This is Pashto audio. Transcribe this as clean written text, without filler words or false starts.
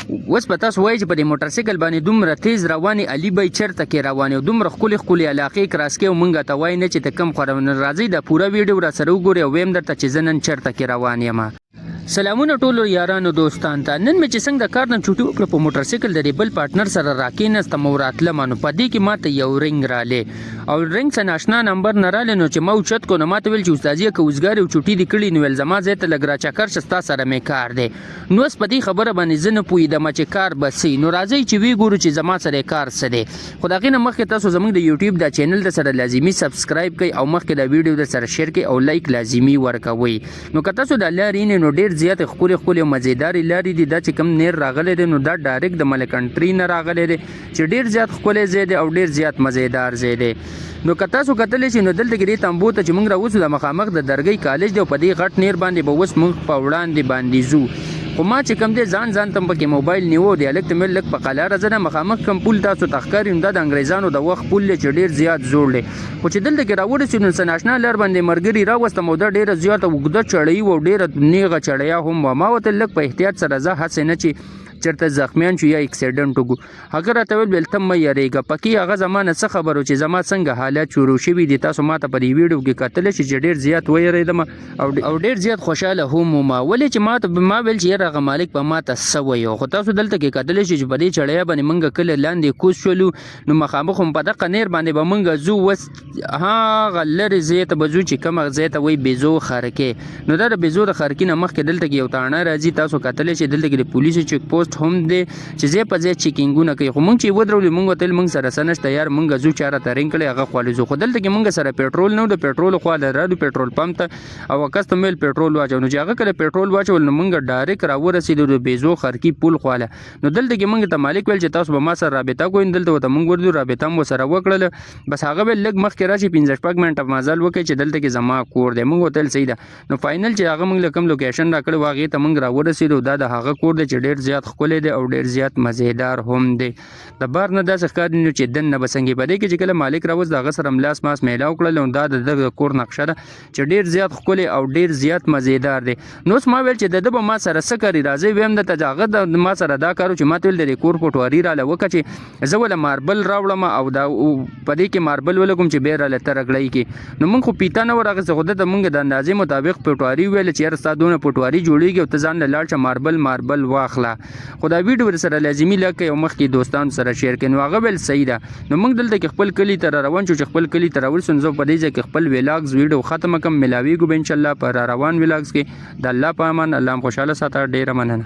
اوس په تاسو وایي چې په دې موټر سایکل باندې دومره تیز روانې علي بای چېرته کې روانې او دومره ښکلې علاقې کراس کوي او مونږ ته وایي نه چې ته کم خورونه راځئ دا پوره ویډیو راسره وګورئ او ویم درته چې زه نن چېرته کې روان یم. سلامونه ټولو یارانو دوستان ته. نن مې چې څنګه د کار نه چوټي وکړه په موټر سایکل د بل پارټنر سره راکېناستم او راتلم نو په دې کې ماته یو رنګ رالی او رنګ څه ناشنا نمبر نه رالی نو چې ما اوچت کو نو ماته ویل چې استادجي که اوزګار او چوټي دې کړي نو ویل زما ځای ته لږ راچکر شه ستا سره مې کار دی. نو اوس په دې خبره باندې زه نه پوهېدم چې کار به څه نو راځئ چې ویې ګورو چې زما سره کار څه دی. خو د هغې نه مخکې تاسو زموږ د یوټیوب دا چینل د سره لازمي سبسکرایب کړئ او مخکې دا ویډیو د سره شیر کړئ او لایک لازمي ورکوئ. نو که تاسو د لارې نو ډېر زیات ښکلې مزیدارې لارې دي دا چې کوم نیر راغلی دی نو دا ډایرکټ د ملکنټري نه راغلی دی چې ډېر زیات ښکلی ځای دی او ډېر زیات مزیدار ځای دی. نو که تاسو کتلی شئ نو دلته کې دې تمبو ته چې موږ راوځو د مخامخ د درګۍ کالج دی او په دې غټ نیر باندې به اوس موږ په وړاندې باندې ځو. خو ما چې کوم دی ځان تم پکې موبایل نیو دی هلک ته مې لږ په قلاره ځه مخامخ کوم پول تاسو ته ښکاري نو دا د انګریزانو د وخت پول دی چې ډېر زیات زوړ دی. خو چې دلته کې راورسېدو نو څه ناشنا لار باندې ملګري راوستم او دا ډېره زیاته اوږده چړۍ وه او ډېره نیغه چړیا هم وه. ما ورته لږ په احتیاط سره ځه هسې نه چې چېرته زخمیان شو یا اکسیډنټ وکړو. هغه راته ویل ته مه یارېږه پکې هغه زما نه څه خبر و چې زما څنګه حالات شروع شوي دي. تاسو ما ته په دې ویډیو کې کتلی شئ چې ډېر زیات ویرېدم او ډېر زیات خوشحاله هم وم ولې چې ما ویل چې یاره هغه مالک په ما ته څه ویو. خو تاسو دلته کې کتلی شئ چې په دې چړیا باندې موږ کله لاندې کوز شولو نو مخامخ هم په دغه نیر باندې به موږ ځو اوس هغه لرې ځای ته به ځو چې کوم ځای ته وایي بیزو خرکې. نو دا د بیزو د خرکې نه مخکې دلته کې یو تاڼه راځي تاسو کتلی شئ دلته کې د پولیسو چیک پوسټ هم دی چې ځای په ځای چیکینګونه کوي. خو موږ چې ودرولو موږ ورته ویل موږ سره څه نشته یار موږ ځو چا راته رنګ کړی هغه خوا ځو. خو دلته کې موږ سره پېټرول نه و د پېټرولو خوا رالو پېټرول پمپ ته او کس ته مې ویل پېټرول واچو نو چې هغه کله پېټرول واچول نو موږ ډایرکټ راورسېدو د بیزو خرکي پل خواله. نو دلته کې موږ ته مالک ویل چې تاسو به ما سره رابطه کوئ دلته ورته موږ ورځو رابطه مو سره وکړله بس هغه ویل لږ مخکې راشي 15 منټه مزل وکړئ چې دلته کې زما کور دی. موږ ورته ویل صحیح ده. نو فاینل چې هغه موږ له کوم لوکیشن راکړی و هغې ته موږ راورسېدو دا د هغه کور دی چې ډېر زیات ښکلی دی او ډېر زیات مزیدار هم دی. د بار نه داسې ښکاري نو چې دننه به څنګه په دې کې چې کله مالک راوځ د هغه سره ملاس ماس میلاو کړل نو دا د کور نقشه ده چې ډېر زیات ښکلی او ډېر زیات مزیدار دی. نو اوس ما ویل چې د ده به ما سره څه کوي راځئ ویم درته هغه د ما سره دا کار و چې ما ته ویل د دې کور پټواري راله وکړه چې زه وله ماربل راوړم او دا په دې کې ماربل ولګوم چې بیا راله ته رګړی کې. نو موږ خو پیته نه ور اخېستې خو ده ته موږ د اندازې مطابق پټواري وویله چې یاره ستا دونه پټواري جوړېږي او ته ځان له لاړ شه ماربل واخله. خو دا ویډیو ورسره لازمي لږ کوئ او مخکې دوستانو سره شیر کړئ. نو هغه ویل صحیح ده. نو موږ دلته کې خپل کلي ته را روان شو چې خپل کلي ته راورسو نو زه په دې ځای کې خپل ویلاګز ویډیو ختمه کړم. ملاویږو به انشاءالله په را روان ویلاګز کې. د الله په امان الله هم خوشحاله ساته. ډېره مننه.